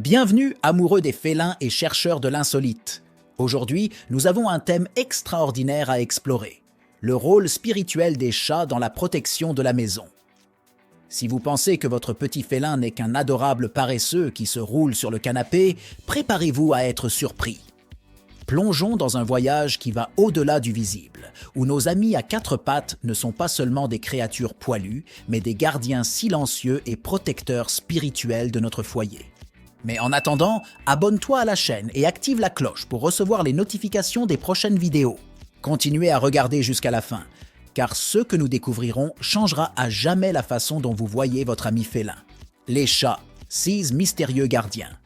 Bienvenue, amoureux des félins et chercheurs de l'insolite. Aujourd'hui, nous avons un thème extraordinaire à explorer, le rôle spirituel des chats dans la protection de la maison. Si vous pensez que votre petit félin n'est qu'un adorable paresseux qui se roule sur le canapé, préparez-vous à être surpris. Plongeons dans un voyage qui va au-delà du visible, où nos amis à quatre pattes ne sont pas seulement des créatures poilues, mais des gardiens silencieux et protecteurs spirituels de notre foyer. Mais en attendant, abonne-toi à la chaîne et active la cloche pour recevoir les notifications des prochaines vidéos. Continuez à regarder jusqu'à la fin, car ce que nous découvrirons changera à jamais la façon dont vous voyez votre ami félin. Les chats, ces mystérieux gardiens.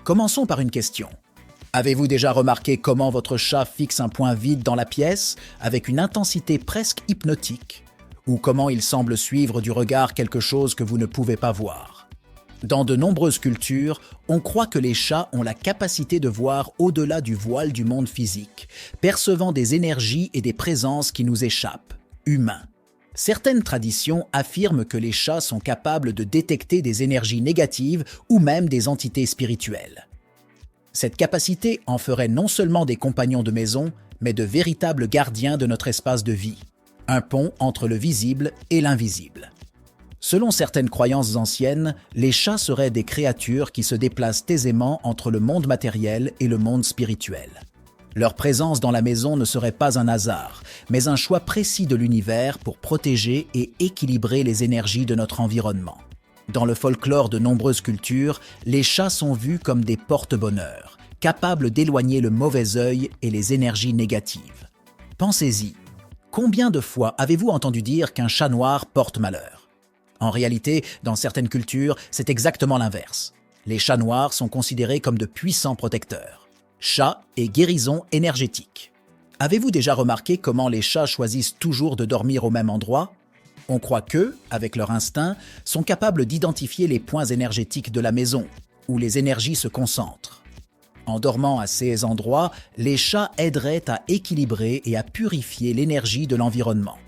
Commençons par une question. Avez-vous déjà remarqué comment votre chat fixe un point vide dans la pièce avec une intensité presque hypnotique, ou comment il semble suivre du regard quelque chose que vous ne pouvez pas voir? Dans de nombreuses cultures, on croit que les chats ont la capacité de voir au-delà du voile du monde physique, percevant des énergies et des présences qui nous échappent, humains. Certaines traditions affirment que les chats sont capables de détecter des énergies négatives ou même des entités spirituelles. Cette capacité en ferait non seulement des compagnons de maison, mais de véritables gardiens de notre espace de vie, un pont entre le visible et l'invisible. Selon certaines croyances anciennes, les chats seraient des créatures qui se déplacent aisément entre le monde matériel et le monde spirituel. Leur présence dans la maison ne serait pas un hasard, mais un choix précis de l'univers pour protéger et équilibrer les énergies de notre environnement. Dans le folklore de nombreuses cultures, les chats sont vus comme des porte-bonheur, capables d'éloigner le mauvais œil et les énergies négatives. Pensez-y, combien de fois avez-vous entendu dire qu'un chat noir porte malheur? En réalité, dans certaines cultures, c'est exactement l'inverse. Les chats noirs sont considérés comme de puissants protecteurs. Chat et guérison énergétique. Avez-vous déjà remarqué comment les chats choisissent toujours de dormir au même endroit? On croit qu'eux, avec leur instinct, sont capables d'identifier les points énergétiques de la maison, où les énergies se concentrent. En dormant à ces endroits, les chats aideraient à équilibrer et à purifier l'énergie de l'environnement.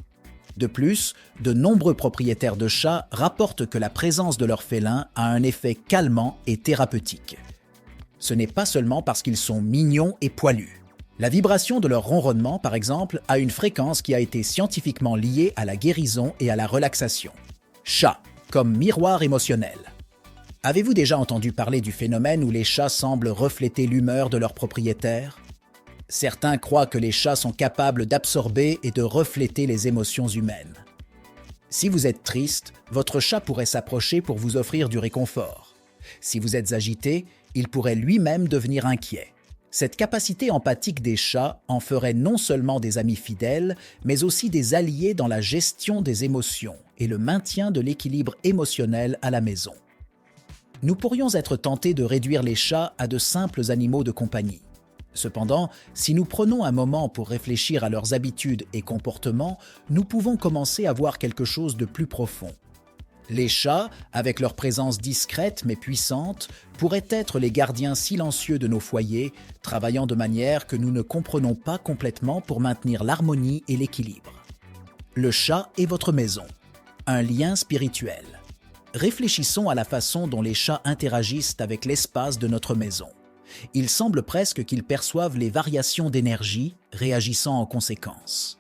De plus, de nombreux propriétaires de chats rapportent que la présence de leur félin a un effet calmant et thérapeutique. Ce n'est pas seulement parce qu'ils sont mignons et poilus. La vibration de leur ronronnement, par exemple, a une fréquence qui a été scientifiquement liée à la guérison et à la relaxation. Chat, comme miroir émotionnel. Avez-vous déjà entendu parler du phénomène où les chats semblent refléter l'humeur de leur propriétaire? Certains croient que les chats sont capables d'absorber et de refléter les émotions humaines. Si vous êtes triste, votre chat pourrait s'approcher pour vous offrir du réconfort. Si vous êtes agité, il pourrait lui-même devenir inquiet. Cette capacité empathique des chats en ferait non seulement des amis fidèles, mais aussi des alliés dans la gestion des émotions et le maintien de l'équilibre émotionnel à la maison. Nous pourrions être tentés de réduire les chats à de simples animaux de compagnie. Cependant, si nous prenons un moment pour réfléchir à leurs habitudes et comportements, nous pouvons commencer à voir quelque chose de plus profond. Les chats, avec leur présence discrète mais puissante, pourraient être les gardiens silencieux de nos foyers, travaillant de manière que nous ne comprenons pas complètement pour maintenir l'harmonie et l'équilibre. Le chat est votre maison, un lien spirituel. Réfléchissons à la façon dont les chats interagissent avec l'espace de notre maison. Il semble presque qu'ils perçoivent les variations d'énergie, réagissant en conséquence.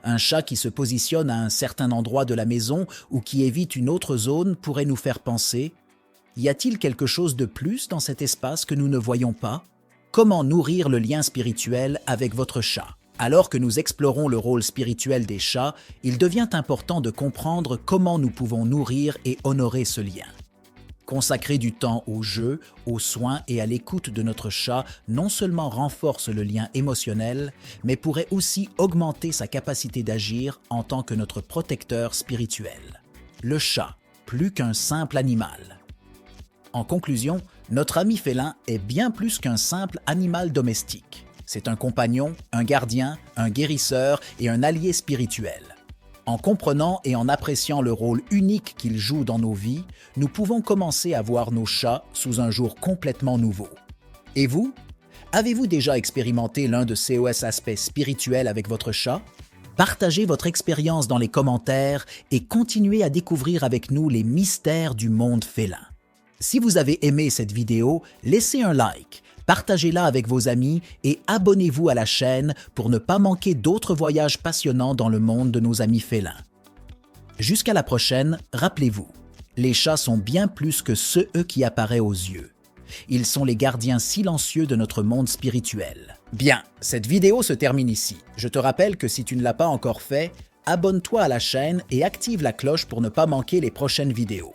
Un chat qui se positionne à un certain endroit de la maison ou qui évite une autre zone pourrait nous faire penser « Y a-t-il quelque chose de plus dans cet espace que nous ne voyons pas ?» Comment nourrir le lien spirituel avec votre chat? Alors que nous explorons le rôle spirituel des chats, il devient important de comprendre comment nous pouvons nourrir et honorer ce lien. Consacrer du temps au jeu, aux soins et à l'écoute de notre chat non seulement renforce le lien émotionnel, mais pourrait aussi augmenter sa capacité d'agir en tant que notre protecteur spirituel. Le chat, plus qu'un simple animal. En conclusion, notre ami félin est bien plus qu'un simple animal domestique. C'est un compagnon, un gardien, un guérisseur et un allié spirituel. En comprenant et en appréciant le rôle unique qu'ils jouent dans nos vies, nous pouvons commencer à voir nos chats sous un jour complètement nouveau. Et vous? Avez-vous déjà expérimenté l'un de ces aspects spirituels avec votre chat? Partagez votre expérience dans les commentaires et continuez à découvrir avec nous les mystères du monde félin. Si vous avez aimé cette vidéo, laissez un like, partagez-la avec vos amis et abonnez-vous à la chaîne pour ne pas manquer d'autres voyages passionnants dans le monde de nos amis félins. Jusqu'à la prochaine, rappelez-vous, les chats sont bien plus que ceux qui apparaissent aux yeux. Ils sont les gardiens silencieux de notre monde spirituel. Bien, cette vidéo se termine ici. Je te rappelle que si tu ne l'as pas encore fait, abonne-toi à la chaîne et active la cloche pour ne pas manquer les prochaines vidéos.